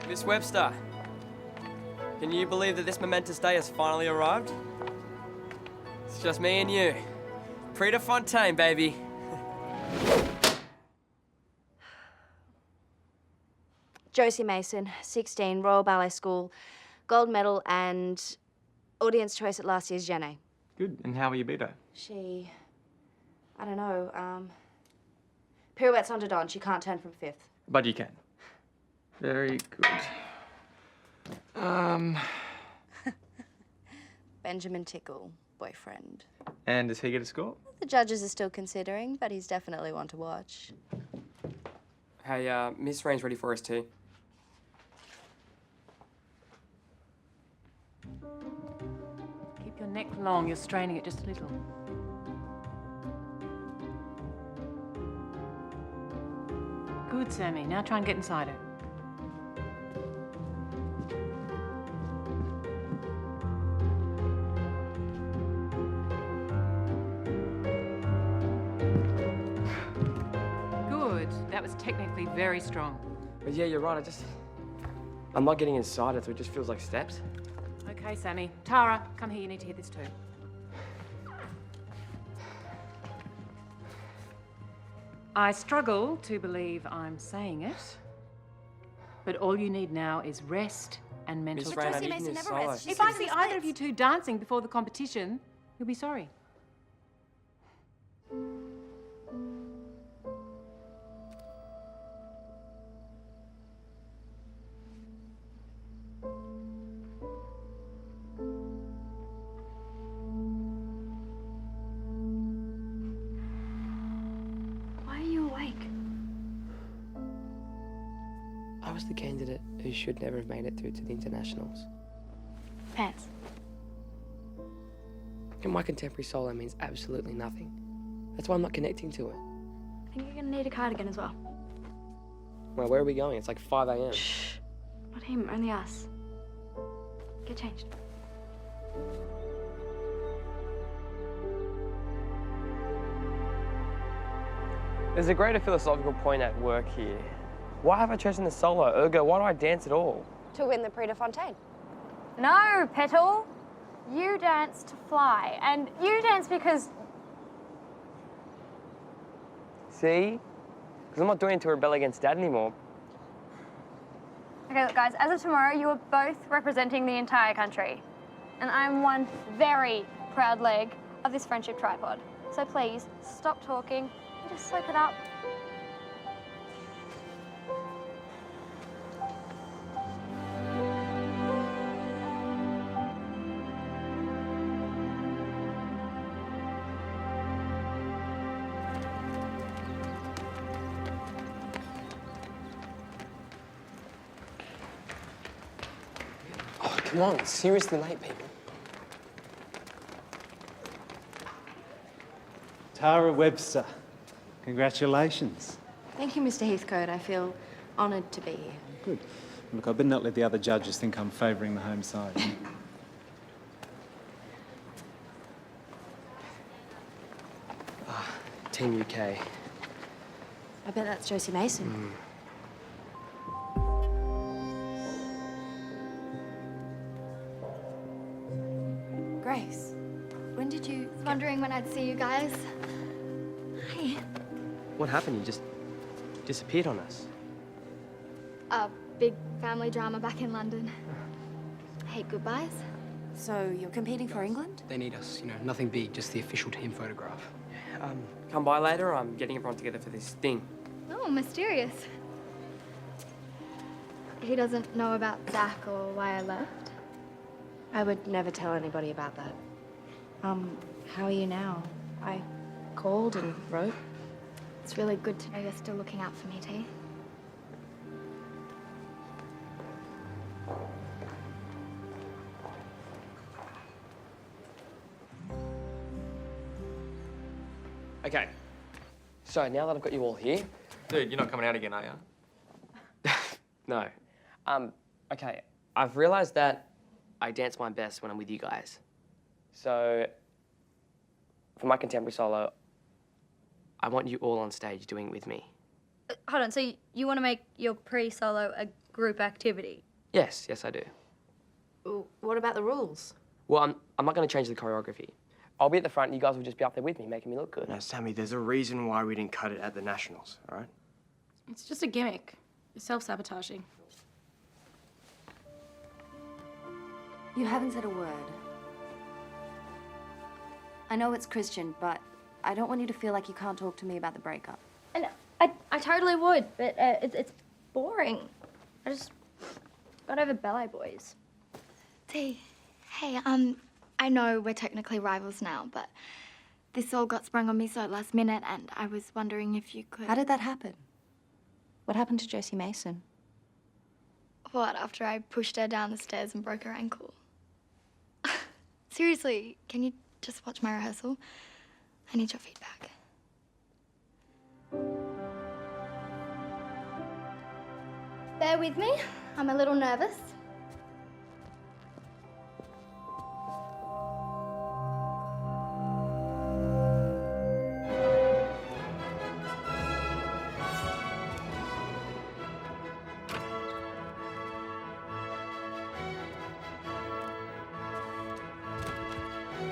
Miss Webster, can you believe that this momentous day has finally arrived? It's just me and you. Prix de Fonteyn, baby. Josie Mason, 16, Royal Ballet School, gold medal and audience choice at last year's Genet. Good. And how will you beat her? She, I don't know, pirouettes onto Don. She can't turn from fifth. But you can. Very good. Benjamin Tickle, boyfriend. And does he get a score? The judges are still considering, but he's definitely one to watch. Hey, Miss Rain's ready for us too. Keep your neck long. You're straining it just a little. Good, Sammy. Now try and get inside it. Good. That was technically very strong. But yeah, you're right. I'm not getting inside it, so it just feels like steps. Okay, Sammy. Tara, come here. You need to hear this too. I struggle to believe I'm saying it, but all you need now is rest and mental Miss Rain, I need a solo. If I see either of you two dancing before the competition, you'll be sorry. I was the candidate who should never have made it through to the internationals. Pants. And my contemporary solo means absolutely nothing. That's why I'm not connecting to it. I think you're gonna need a cardigan as well. Well, where are we going? It's like 5 a.m. Shh. Not him, only us. Get changed. There's a greater philosophical point at work here. Why have I chosen the solo? Ergo, why do I dance at all? To win the Prix de Fonteyn. No, Petal. You dance to fly, and you dance because... See? Because I'm not doing it to rebel against Dad anymore. Okay, look, guys, as of tomorrow, you are both representing the entire country. And I'm one very proud leg of this friendship tripod. So please, stop talking and just soak it up. Come on, it's seriously late, people. Tara Webster, congratulations. Thank you, Mr. Heathcote. I feel honoured to be here. Good. Look, I better not let the other judges think I'm favouring the home side. Team UK. I bet that's Josie Mason. Grace, when did you... Wondering when I'd see you guys. Hi. What happened? You just disappeared on us. A big family drama back in London. Hey, goodbyes. So you're competing for England? They need us, you know, nothing big, just the official team photograph. Come by later. I'm getting everyone together for this thing. Oh, mysterious. He doesn't know about Zach or why I left? I would never tell anybody about that. How are you now? I called and wrote. It's really good to know you're still looking out for me, T. Okay. So now that I've got you all here... Dude, you're not coming out again, are you? No. Okay, I've realised that I dance my best when I'm with you guys. So, for my contemporary solo, I want you all on stage doing it with me. Hold on, so you want to make your pre-solo a group activity? Yes, yes I do. What about the rules? Well, I'm not going to change the choreography. I'll be at the front and you guys will just be up there with me, making me look good. Now, Sammy, there's a reason why we didn't cut it at the Nationals, all right? It's just a gimmick. You're self-sabotaging. You haven't said a word. I know it's Christian, but I don't want you to feel like you can't talk to me about the breakup. And I totally would, but it's boring. I just got over ballet boys. T, hey, I know we're technically rivals now, but this all got sprung on me so last minute, and I was wondering if you could... How did that happen? What happened to Josie Mason? What, after I pushed her down the stairs and broke her ankle? Seriously, can you just watch my rehearsal? I need your feedback. Bear with me, I'm a little nervous.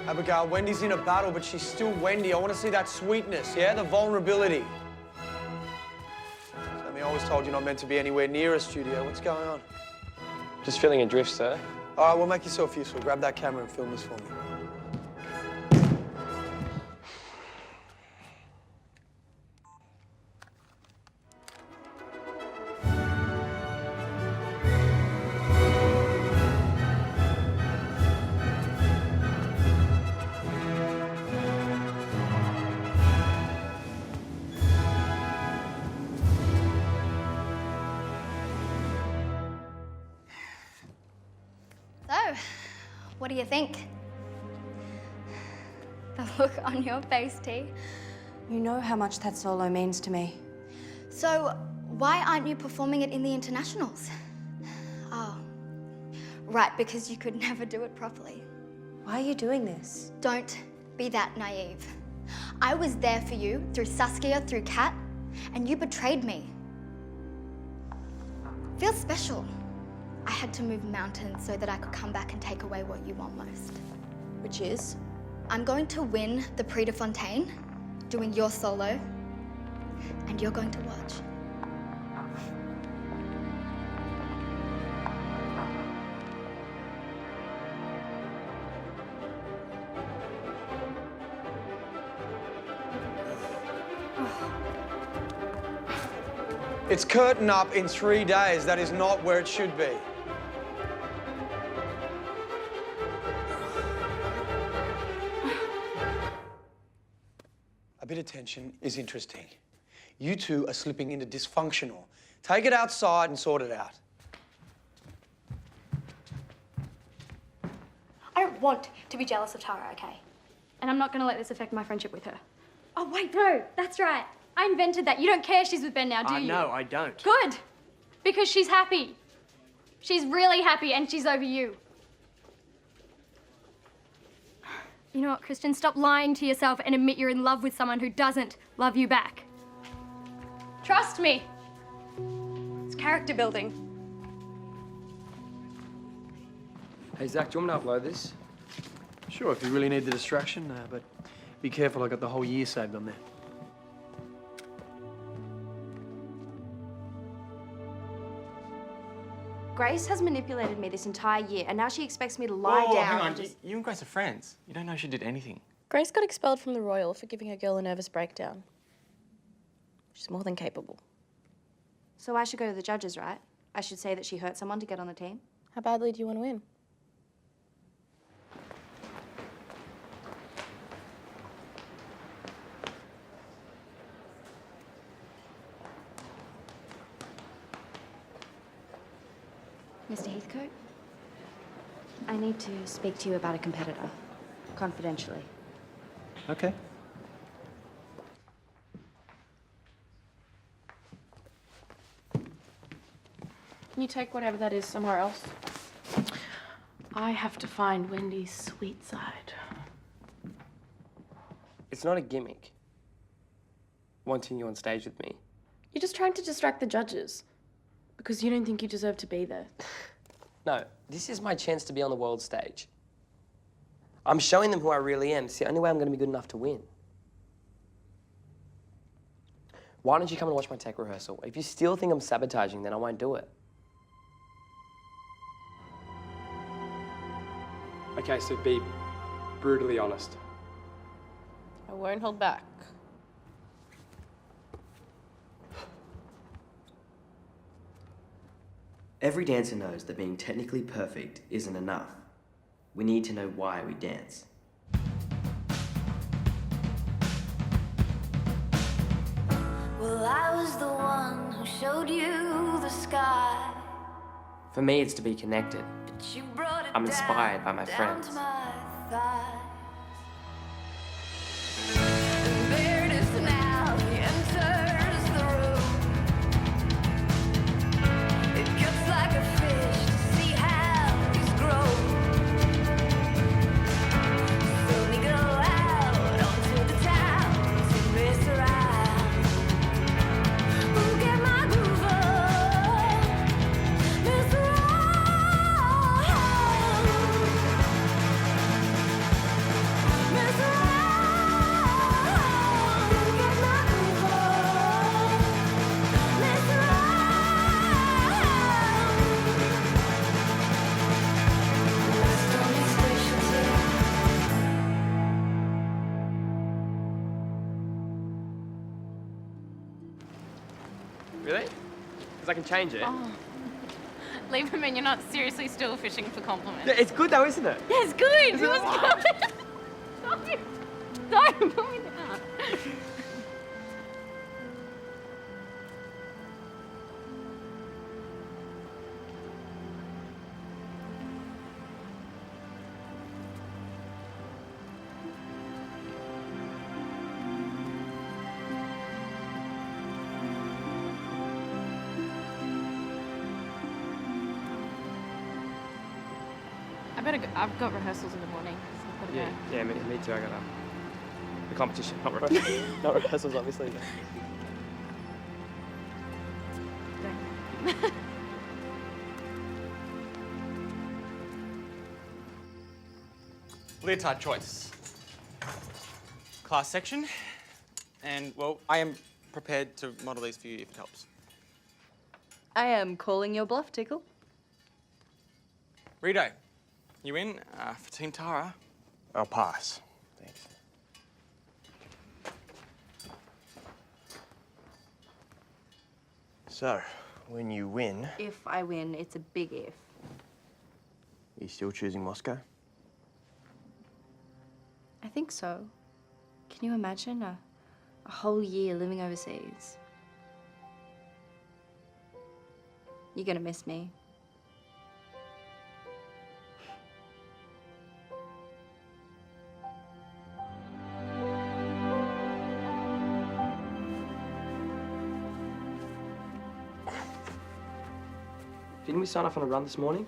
Abigail, Wendy's in a battle, but she's still Wendy. I want to see that sweetness, yeah? The vulnerability. Sammy, I always told you not meant to be anywhere near a studio. What's going on? Just feeling adrift, sir. All right, well, make yourself useful. Grab that camera and film this for me. So, what do you think? The look on your face, T. You know how much that solo means to me. So, why aren't you performing it in the internationals? Oh, right, because you could never do it properly. Why are you doing this? Don't be that naive. I was there for you through Saskia, through Kat, and you betrayed me. Feels special. I had to move mountains so that I could come back and take away what you want most. Which is? I'm going to win the Prix de Fonteyn, doing your solo, and you're going to watch. It's curtain up in 3 days. That is not where it should be. A bit of tension is interesting. You two are slipping into dysfunctional. Take it outside and sort it out. don't want to be jealous of Tara, okay? And I'm not going to let this affect my friendship with her. Oh, wait, no, that's right. I invented that. You don't care she's with Ben now, do you? No, I don't. Good. Because she's happy. She's really happy and she's over you. You know what, Christian? Stop lying to yourself and admit you're in love with someone who doesn't love you back. Trust me. It's character building. Hey, Zach, do you want me to upload this? Sure, if you really need the distraction, but be careful, I got the whole year saved on there. Grace has manipulated me this entire year, and now she expects me to lie Whoa, down hang on. and just... You and Grace are friends. You don't know she did anything. Grace got expelled from the Royal for giving a girl a nervous breakdown. She's more than capable. So I should go to the judges, right? I should say that she hurt someone to get on the team? How badly do you want to win? Mr. Heathcote, I need to speak to you about a competitor, confidentially. Okay. Can you take whatever that is somewhere else? I have to find Wendy's sweet side. It's not a gimmick. Wanting you on stage with me. You're just trying to distract the judges. Because you don't think you deserve to be there. No, this is my chance to be on the world stage. I'm showing them who I really am. It's the only way I'm going to be good enough to win. Why don't you come and watch my tech rehearsal? If you still think I'm sabotaging, then I won't do it. Okay, so be brutally honest. I won't hold back. Every dancer knows that being technically perfect isn't enough. We need to know why we dance. Well, I was the one who showed you the sky. For me, it's to be connected. But you brought it I'm inspired by my down friends. to my thighs. And there it is now, he enters the room. It cuts like a fish to see how he's grown. So we go out onto the town to race around. Ooh, get my groove on, mess around, mess around. Get my groove on, mess Really? Because I can change it. Oh. Leave him in. You're not seriously still fishing for compliments. Yeah, it's good though, isn't it? Yeah, it's good. Isn't It it? was good. Stop it. Don't put me down. I better go. I've got rehearsals in the morning. So I've got to go. Yeah, me too. I got the competition, not rehearsals. Not rehearsals, obviously. Leotard choice. Class section. And, well, I am prepared to model these for you if it helps. I am calling your bluff, Tickle. Rito, you in for Team Tara? I'll pass. Thanks. So, when you win, If I win, it's a big if. are you still choosing Moscow? I think so. Can you imagine a whole year living overseas? You're gonna miss me. Didn't we sign off on a run this morning?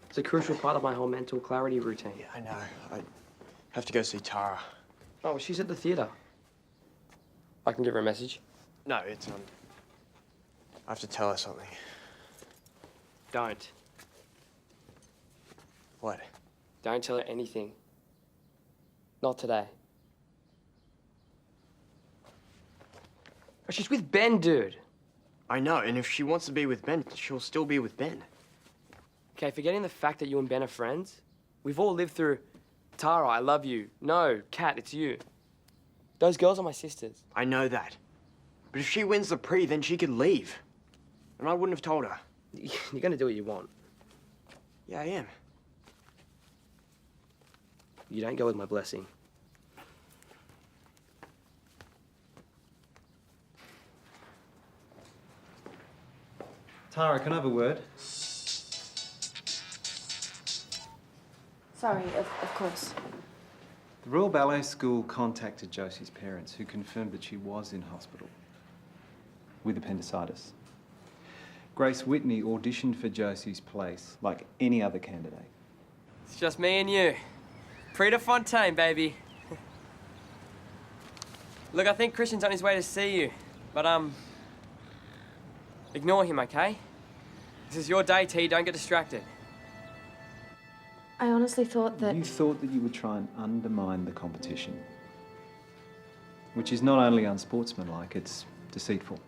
It's a crucial part of my whole mental clarity routine. Yeah, I know. I have to go see Tara. Oh, well, she's at the theatre. I can give her a message. No, it's, I have to tell her something. Don't. What? Don't tell her anything. Not today. Oh, she's with Ben, dude. I know, and if she wants to be with Ben, she'll still be with Ben. Okay, forgetting the fact that you and Ben are friends, we've all lived through Tara, I love you. No, Kat, it's you. Those girls are my sisters. I know that. But if she wins the Prix, then she could leave. And I wouldn't have told her. You're gonna do what you want. Yeah, I am. You don't go with my blessing. Tara, can I have a word? Sorry, of course. The Royal Ballet School contacted Josie's parents, who confirmed that she was in hospital with appendicitis. Grace Whitney auditioned for Josie's place like any other candidate. It's just me and you. Prix de Fonteyn, baby. Look, I think Christian's on his way to see you, but, ignore him, okay? This is your day, T. Don't get distracted. I honestly thought that... You thought that you would try and undermine the competition, which is not only unsportsmanlike, it's deceitful.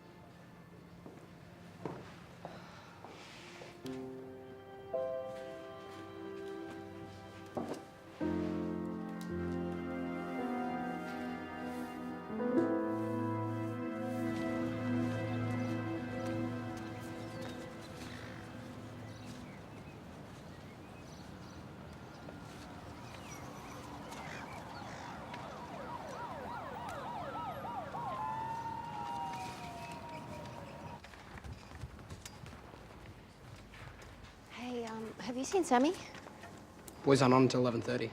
Hey, have you seen Sammy? Boys aren't on until 11:30.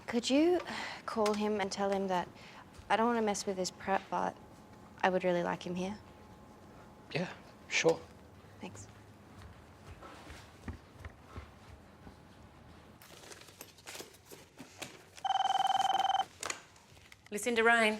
Could you call him and tell him that I don't want to mess with his prep, but I would really like him here? Yeah, sure. Thanks. Lucinda Rain.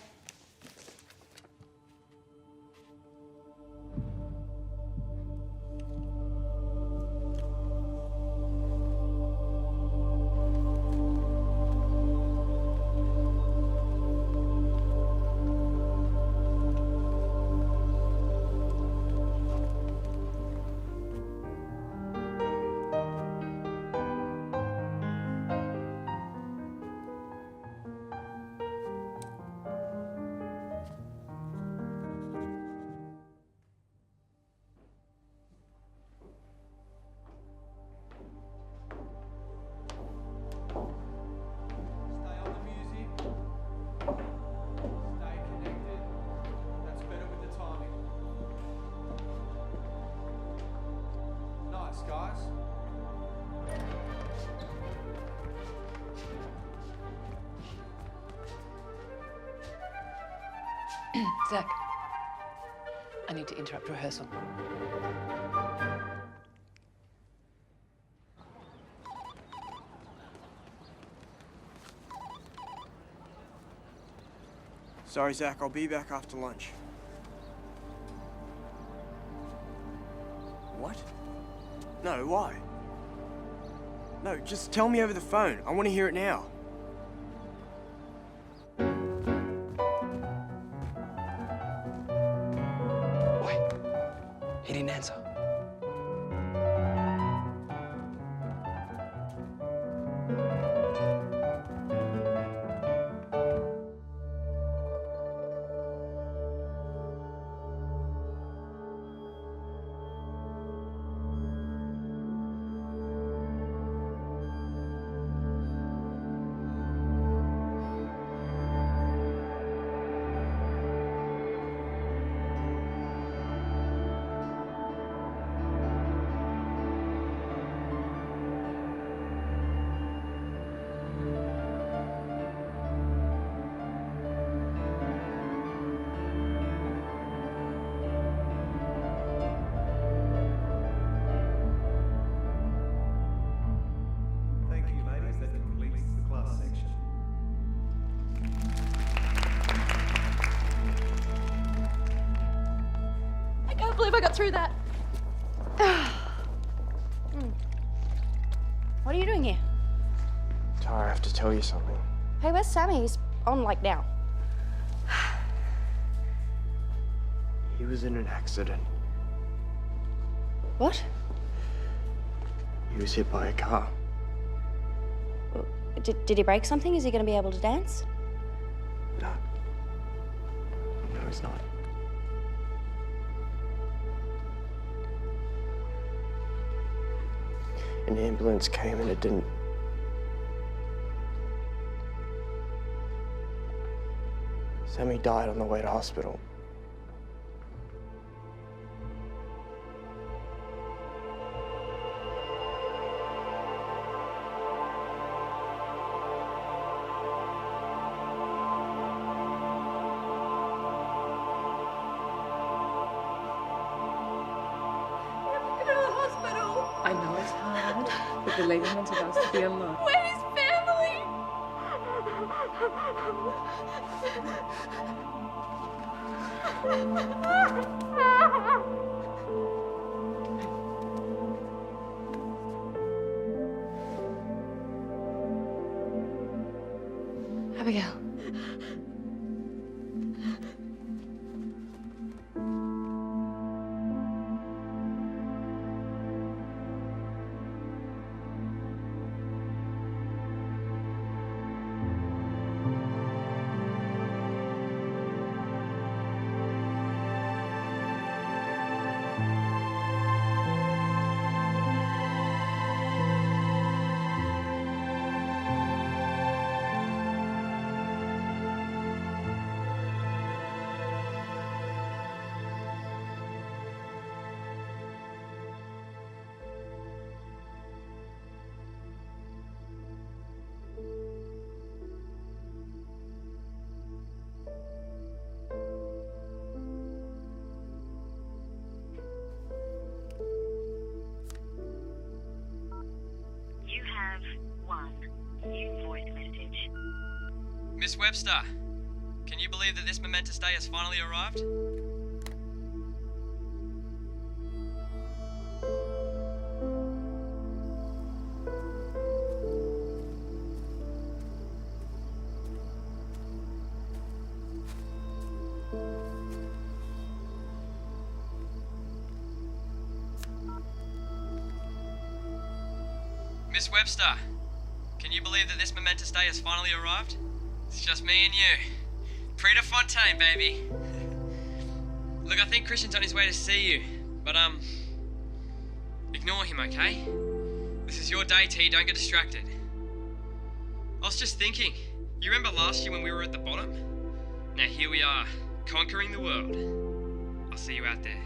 Guys. Zach, I need to interrupt rehearsal. Sorry, Zach, I'll be back after lunch. What? No, why? No, just tell me over the phone. I want to hear it now. Wait. He didn't answer. I got through that. What are you doing here? Tara, I have to tell you something. Hey, where's Sammy? He's on like now. He was in an accident. What? He was hit by a car. Did he break something? Is he going to be able to dance? No. No, he's not. An ambulance came and it didn't. Sammy died on the way to hospital. I know it's hard, but the lady wanted us to be alone. Where's family? Abigail. You have one new voice message. Miss Webster, can you believe that this momentous day has finally arrived? Miss Webster, can you believe that this momentous day has finally arrived? It's just me and you. Prix de Fonteyn, baby. Look, I think Christian's on his way to see you, but ignore him, okay? This is your day, T, don't get distracted. I was just thinking, you remember last year when we were at the bottom? Now here we are, conquering the world. I'll see you out there.